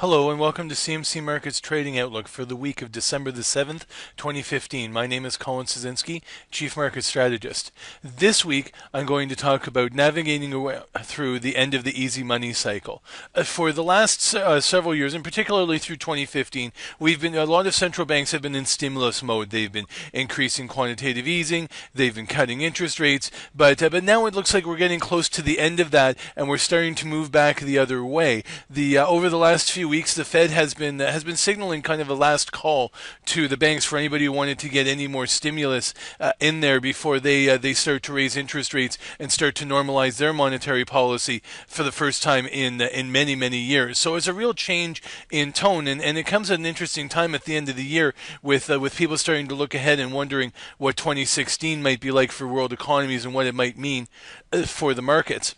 Hello and welcome to CMC Markets Trading Outlook for the week of December the 7th, 2015. My name is Colin Szynski, Chief Market Strategist. This week, I'm going to talk about navigating through the end of the easy money cycle. For the last several years, and particularly through 2015, a lot of central banks have been in stimulus mode. They've been increasing quantitative easing, they've been cutting interest rates, but now it looks like we're getting close to the end of that, and we're starting to move back the other way. Over the last few weeks, the Fed has been signaling kind of a last call to the banks for anybody who wanted to get any more stimulus in there before they start to raise interest rates and start to normalize their monetary policy for the first time in many years. So it's a real change in tone, and it comes at an interesting time at the end of the year with people starting to look ahead and wondering what 2016 might be like for world economies and what it might mean for the markets.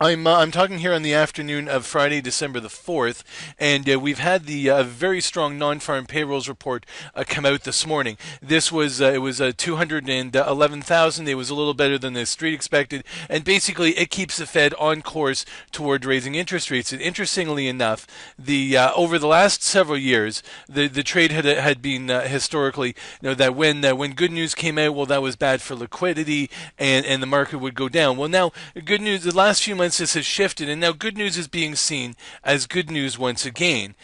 I'm talking here on the afternoon of Friday, December the 4th, and we've had the very strong non-farm payrolls report come out this morning. This was 211,000. It was a little better than the street expected, and basically it keeps the Fed on course toward raising interest rates. And interestingly enough, over the last several years, the trade had been historically, that when good news came out, well, that was bad for liquidity, and the market would go down. Well, now good news. The last few months this has shifted, and now good news is being seen as good news once again.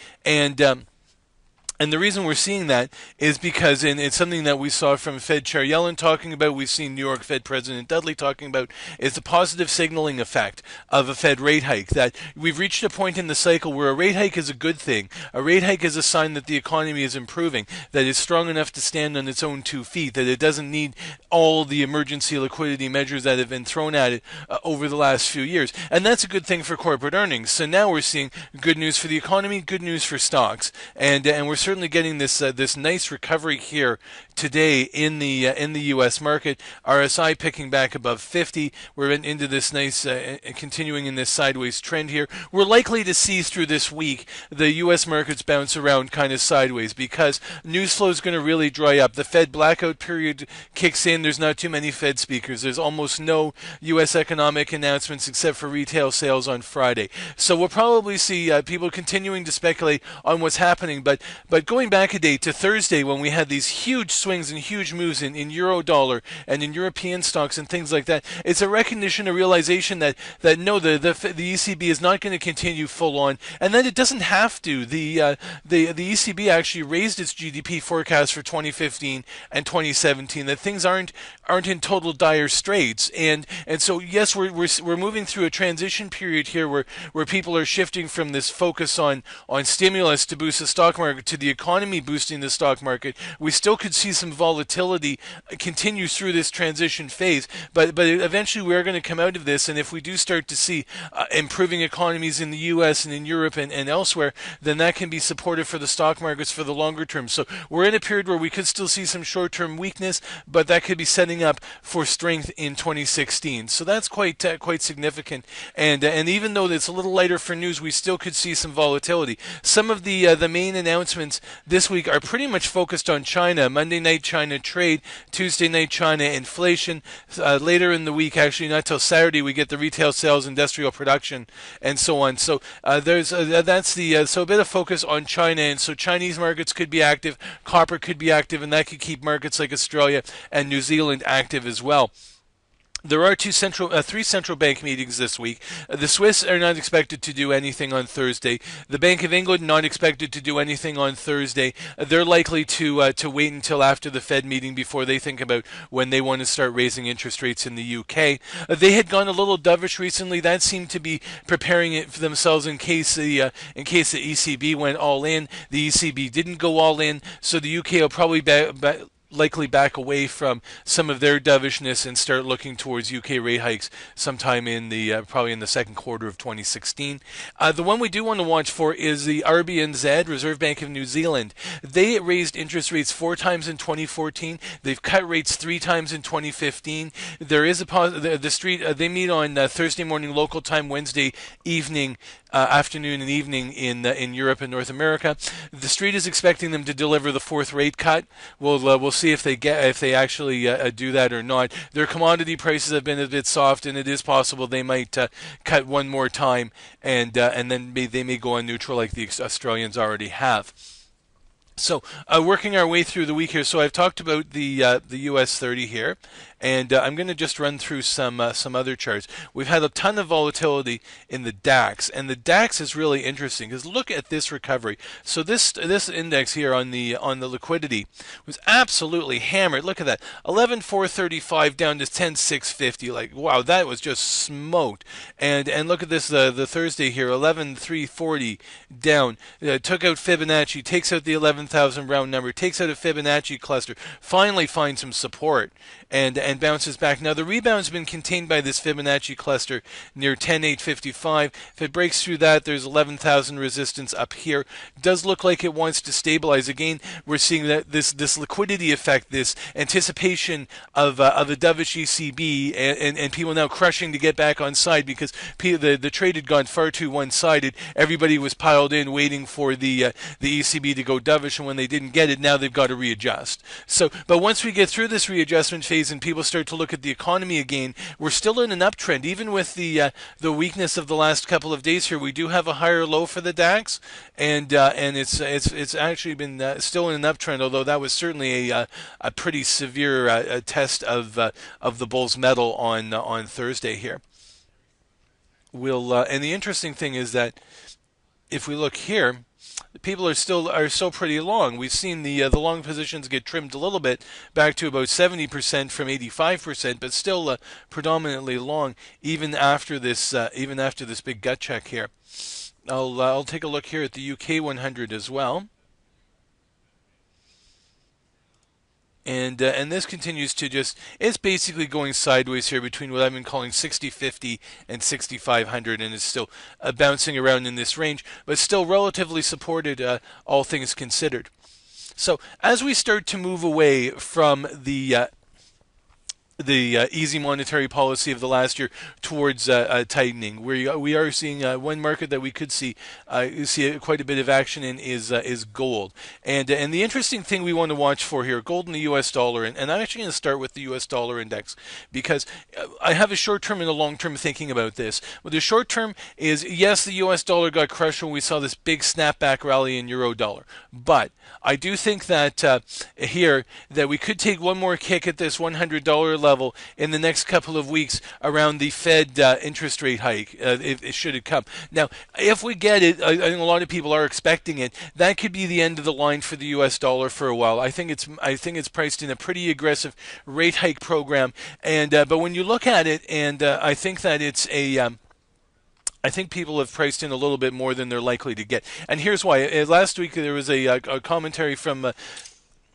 And the reason we're seeing that is because, and it's something that we saw from Fed Chair Yellen talking about, we've seen New York Fed President Dudley talking about, is the positive signaling effect of a Fed rate hike. That we've reached a point in the cycle where a rate hike is a good thing. A rate hike is a sign that the economy is improving, that it's strong enough to stand on its own 2 feet, that it doesn't need all the emergency liquidity measures that have been thrown at it over the last few years. And that's a good thing for corporate earnings. So now we're seeing good news for the economy, good news for stocks, and we're certainly getting this nice recovery here today in the U.S. market. RSI picking back above 50. We're into this nice continuing in this sideways trend here. We're likely to see through this week the U.S. markets bounce around kind of sideways because news flow is going to really dry up. The Fed blackout period kicks in. There's not too many Fed speakers. There's almost no U.S. economic announcements except for retail sales on Friday. So we'll probably see people continuing to speculate on what's happening, but going back a day to Thursday when we had these huge swings and huge moves in euro dollar and in European stocks and things like that, it's a recognition, a realization that no, the ECB is not going to continue full on, and that it doesn't have to. The ECB actually raised its GDP forecast for 2015 and 2017. That things aren't in total dire straits, and so yes, we're moving through a transition period here where people are shifting from this focus on stimulus to boost the stock market to the economy boosting the stock market. We still could see some volatility continue through this transition phase, but eventually we are going to come out of this, and if we do start to see improving economies in the U.S. and in Europe and elsewhere, then that can be supportive for the stock markets for the longer term. So we're in a period where we could still see some short-term weakness, but that could be setting up for strength in 2016. So that's quite significant, and even though it's a little lighter for news, we still could see some volatility. Some of the main announcements this week are pretty much focused on China. Monday night China trade, Tuesday night China inflation. Later in the week, actually not till Saturday, we get the retail sales, industrial production, and so on. So there's so a bit of focus on China, and so Chinese markets could be active, copper could be active, and that could keep markets like Australia and New Zealand active as well. There are three central bank meetings this week. The Swiss are not expected to do anything on Thursday. The Bank of England not expected to do anything on Thursday. They're likely to wait until after the Fed meeting before they think about when they want to start raising interest rates in the UK. They had gone a little dovish recently. That seemed to be preparing it for themselves in case the ECB went all in. The ECB didn't go all in, so the UK will probably likely back away from some of their dovishness and start looking towards UK rate hikes sometime probably in the second quarter of 2016. The one we do want to watch for is the RBNZ, Reserve Bank of New Zealand. They raised interest rates 4 times in 2014. They've cut rates 3 times in 2015. There is the street. They meet on Thursday morning local time, Wednesday evening afternoon and evening in Europe and North America. The street is expecting them to deliver the fourth rate cut. We'll see if they actually do that or not. Their commodity prices have been a bit soft, and it is possible they might cut one more time, and then they may go on neutral like the Australians already have. So working our way through the week here. So I've talked about the US 30 here, and I'm going to just run through some other charts. We've had a ton of volatility in the DAX, and the DAX is really interesting because look at this recovery. So this index here on the liquidity was absolutely hammered. Look at that, 11,435 down to 10,650. Like wow, that was just smoked. And look at this the Thursday here, 11,340 down. Took out Fibonacci, takes out the 11,000 round number, takes out a Fibonacci cluster, finally finds some support and bounces back. Now the rebound's been contained by this Fibonacci cluster near 10,855. If it breaks through that, there's 11,000 resistance up here. Does look like it wants to stabilize. Again, we're seeing that this liquidity effect, this anticipation of a dovish ECB, and people now crushing to get back on side because the trade had gone far too one-sided. Everybody was piled in waiting for the ECB to go dovish, and when they didn't get it, now they've got to readjust. So, but once we get through this readjustment phase and people start to look at the economy again, we're still in an uptrend. Even with the weakness of the last couple of days here, we do have a higher low for the DAX, and it's actually been still in an uptrend. Although that was certainly a pretty severe test of the bull's mettle on Thursday here. And the interesting thing is that if we look here, people are still pretty long. We've seen the long positions get trimmed a little bit back to about 70% from 85%, but still predominantly long even after this big gut check here. I'll take a look here at the UK 100 as well. And this continues to it's basically going sideways here between what I've been calling 60.50 and 6,500, and it's still bouncing around in this range, but still relatively supported, all things considered. So as we start to move away from the easy monetary policy of the last year towards tightening, we are seeing one market that we could see quite a bit of action in is gold, and the interesting thing we want to watch for here, gold and the U.S. dollar, and I'm actually going to start with the U.S. dollar index because I have a short term and a long term thinking about this. Well, the short term is yes, the U.S. dollar got crushed when we saw this big snapback rally in euro dollar, but I do think that here that we could take one more kick at this $100 level in the next couple of weeks around the Fed interest rate hike, should it come. Now, if we get it, I think a lot of people are expecting it. That could be the end of the line for the U.S. dollar for a while. I think it's priced in a pretty aggressive rate hike program, and but when you look at it, and I think that it's I think people have priced in a little bit more than they're likely to get. And here's why. Last week there was a commentary from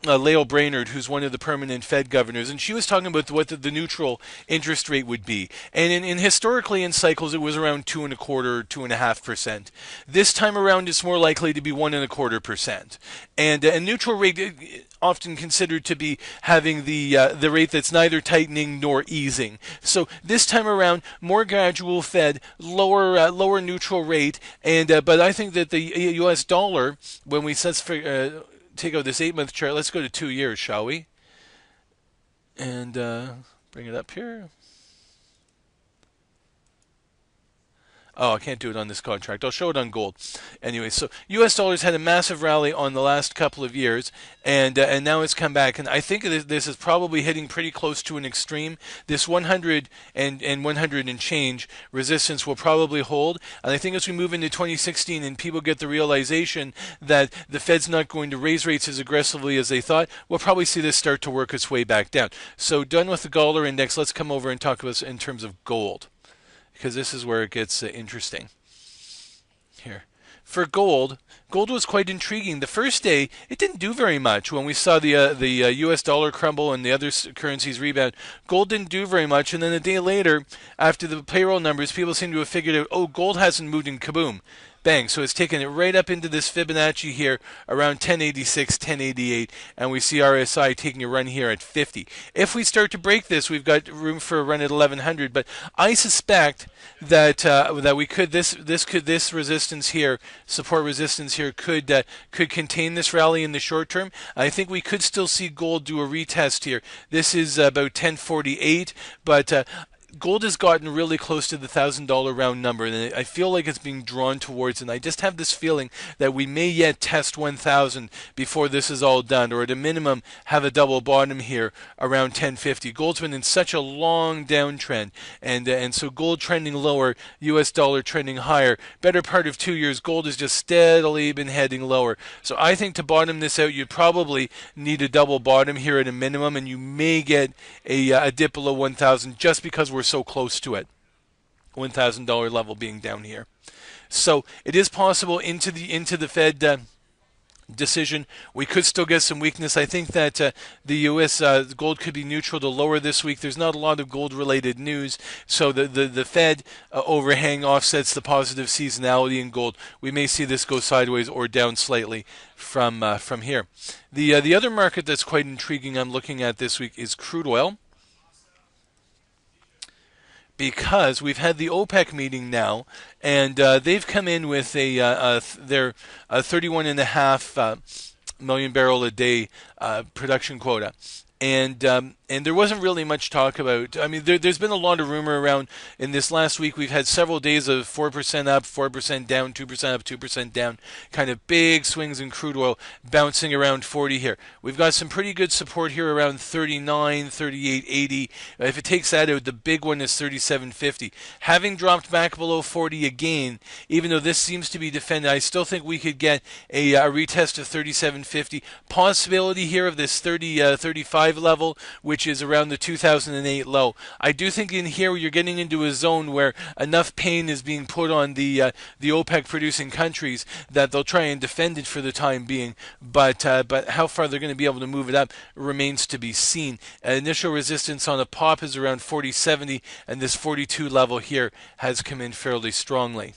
Lael Brainerd, who's one of the permanent Fed governors, and she was talking about what the neutral interest rate would be. And in historically in cycles, it was around 2.25%, 2.5%. This time around, it's more likely to be 1.25%. And a neutral rate often considered to be having the rate that's neither tightening nor easing. So this time around, more gradual Fed, lower neutral rate, and but I think that the U.S. dollar, when we take out this 8-month chart, let's go to 2 years, shall we? And bring it up here. Oh, I can't do it on this contract. I'll show it on gold. Anyway, so U.S. dollars had a massive rally on the last couple of years, and now it's come back. And I think this is probably hitting pretty close to an extreme. This 100 and 100 and change resistance will probably hold. And I think as we move into 2016 and people get the realization that the Fed's not going to raise rates as aggressively as they thought, we'll probably see this start to work its way back down. So done with the dollar index, let's come over and talk about in terms of gold, because this is where it gets interesting. Here. For gold was quite intriguing. The first day, it didn't do very much. When we saw the U.S. dollar crumble and the other currencies rebound, gold didn't do very much. And then a day later, after the payroll numbers, people seem to have figured out, oh, gold hasn't moved, and kaboom. bang. So it's taken it right up into this Fibonacci here around 1086, 1088, and we see RSI taking a run here at 50. If we start to break this, we've got room for a run at 1100. But I suspect that that we could this resistance here, support resistance here, could contain this rally in the short term. I think we could still see gold do a retest here. This is about 1048, but gold has gotten really close to the $1,000 round number, and I feel like it's being drawn towards. And I just have this feeling that we may yet test 1,000 before this is all done, or at a minimum have a double bottom here around 1050. Gold's been in such a long downtrend, and so gold trending lower, U.S. dollar trending higher. Better part of 2 years, gold has just steadily been heading lower. So I think to bottom this out, you'd probably need a double bottom here at a minimum, and you may get a dip below 1,000 just because we're so close to it. $1,000 level being down here. So it is possible into the Fed decision. We could still get some weakness. I think that the U.S. Gold could be neutral to lower this week. There's not a lot of gold-related news, so the Fed overhang offsets the positive seasonality in gold. We may see this go sideways or down slightly from here. The other market that's quite intriguing I'm looking at this week is crude oil, because we've had the OPEC meeting now, and they've come in with their 31.5 million barrel a day production quota. And there wasn't really much talk about. I mean, there's been a lot of rumor around. In this last week, we've had several days of 4% up, 4% down, 2% up, 2% down, kind of big swings in crude oil, bouncing around 40 here. We've got some pretty good support here around 39, 38, 80. If it takes that out, the big one is 37.50. Having dropped back below 40 again, even though this seems to be defended, I still think we could get a retest of 37.50. Possibility here of this 35 level, which is around the 2008 low. I do think in here you're getting into a zone where enough pain is being put on the OPEC producing countries that they'll try and defend it for the time being. But how far they're going to be able to move it up remains to be seen. Initial resistance on a pop is around 40.70, and this 42 level here has come in fairly strongly.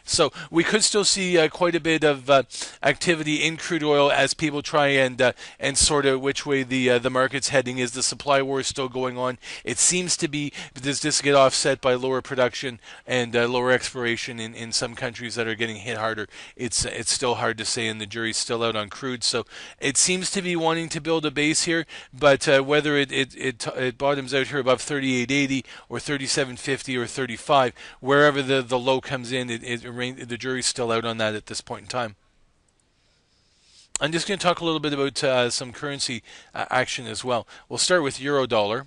So we could still see quite a bit of activity in crude oil as people try and sort out which way the market's heading. Is the supply war still going on? It seems to be. Does this get offset by lower production and lower exploration in some countries that are getting hit harder? It's still hard to say, and the jury's still out on crude. So it seems to be wanting to build a base here, but whether it bottoms out here above 38.80 or 37.50 or 35, wherever the low comes in, the jury's still out on that at this point in time. I'm just going to talk a little bit about some currency action as well. We'll start with euro dollar,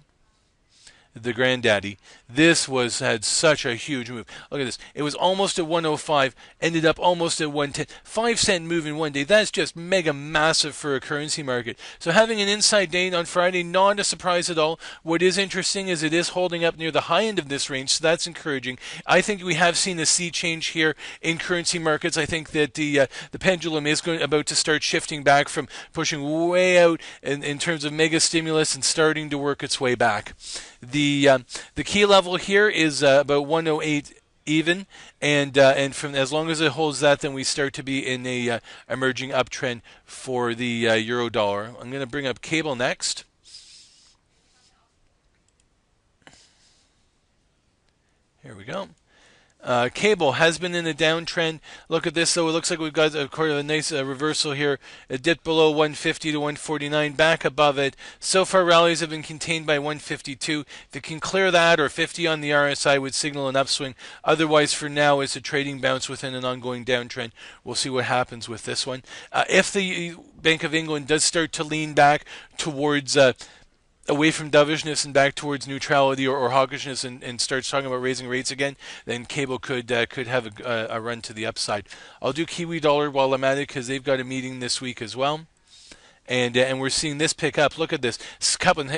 the granddaddy. This had such a huge move. Look at this. It was almost at 105, ended up almost at 110. 5-cent move in one day. That's just mega massive for a currency market. So having an inside day on Friday, not a surprise at all. What is interesting is it is holding up near the high end of this range, so that's encouraging. I think we have seen a sea change here in currency markets. I think that the pendulum is about to start shifting back from pushing way out in terms of mega stimulus and starting to work its way back. The key level here is about 108 even, and from as long as it holds that, then we start to be in a emerging uptrend for the euro dollar. I'm going to bring up cable next. Here we go. Cable has been in a downtrend. Look at this, though. It looks like we've got a nice reversal here. A dip below 150 to 149, back above it. So far, rallies have been contained by 152. If it can clear that, or 50 on the RSI, would signal an upswing. Otherwise, for now, it's a trading bounce within an ongoing downtrend. We'll see what happens with this one. If the Bank of England does start to lean back towards away from dovishness and back towards neutrality or hawkishness and starts talking about raising rates again, then cable could have a run to the upside. I'll do Kiwi dollar while I'm at it because they've got a meeting this week as well, and we're seeing this pick up. Look at this cup and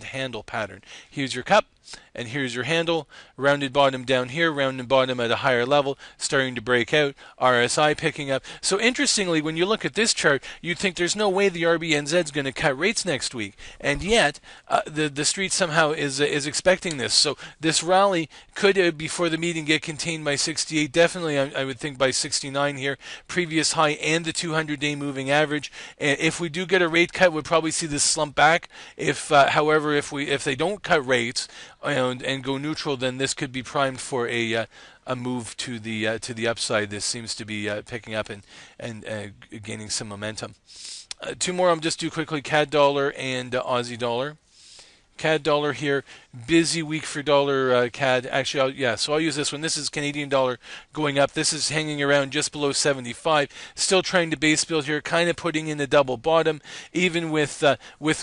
handle pattern. Here's your cup. And here's your handle, rounded bottom down here, rounded bottom at a higher level, starting to break out, RSI picking up. So interestingly, when you look at this chart, you'd think there's no way the RBNZ is going to cut rates next week. And yet, the street somehow is expecting this. So this rally could, before the meeting, get contained by 68. Definitely, I would think by 69 here, previous high and the 200-day moving average. And if we do get a rate cut, we'll probably see this slump back. However, if they don't cut rates and go neutral, then this could be primed for a move to the upside. This seems to be picking up and gaining some momentum. Two more I'll just do quickly: CAD dollar and Aussie dollar. CAD dollar here, busy week for dollar CAD. Actually, so I'll use this one. This is Canadian dollar going up. This is hanging around just below 75. Still trying to base build here, kind of putting in a double bottom. Even with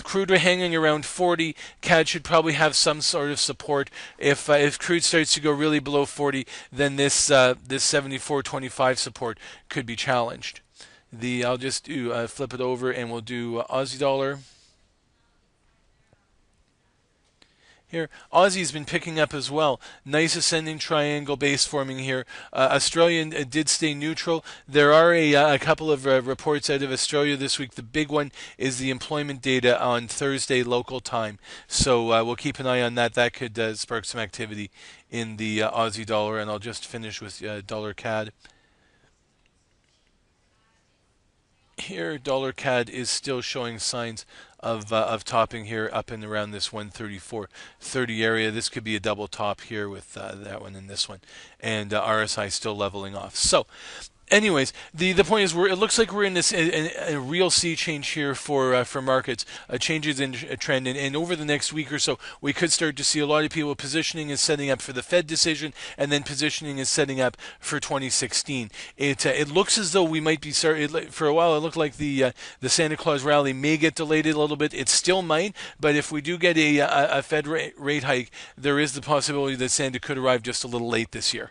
crude hanging around 40, CAD should probably have some sort of support. If crude starts to go really below 40, then this 74.25 support could be challenged. I'll just do flip it over and we'll do Aussie dollar. Here, Aussie's been picking up as well. Nice ascending triangle base forming here. Australian did stay neutral. There are a couple of reports out of Australia this week. The big one is the employment data on Thursday local time. So we'll keep an eye on that. That could spark some activity in the Aussie dollar. And I'll just finish with dollar CAD. Here, dollar CAD is still showing signs of topping here up and around this 134.30 area. This could be a double top here with that one and this one, and RSI still leveling off. So anyways, the point is it looks like we're in this a real sea change here for markets, changes in trend, and over the next week or so, we could start to see a lot of people positioning and setting up for the Fed decision, and then positioning and setting up for 2016. It looks as though we might be for a while. It looked like the Santa Claus rally may get delayed a little bit. It still might, but if we do get a Fed rate hike, there is the possibility that Santa could arrive just a little late this year.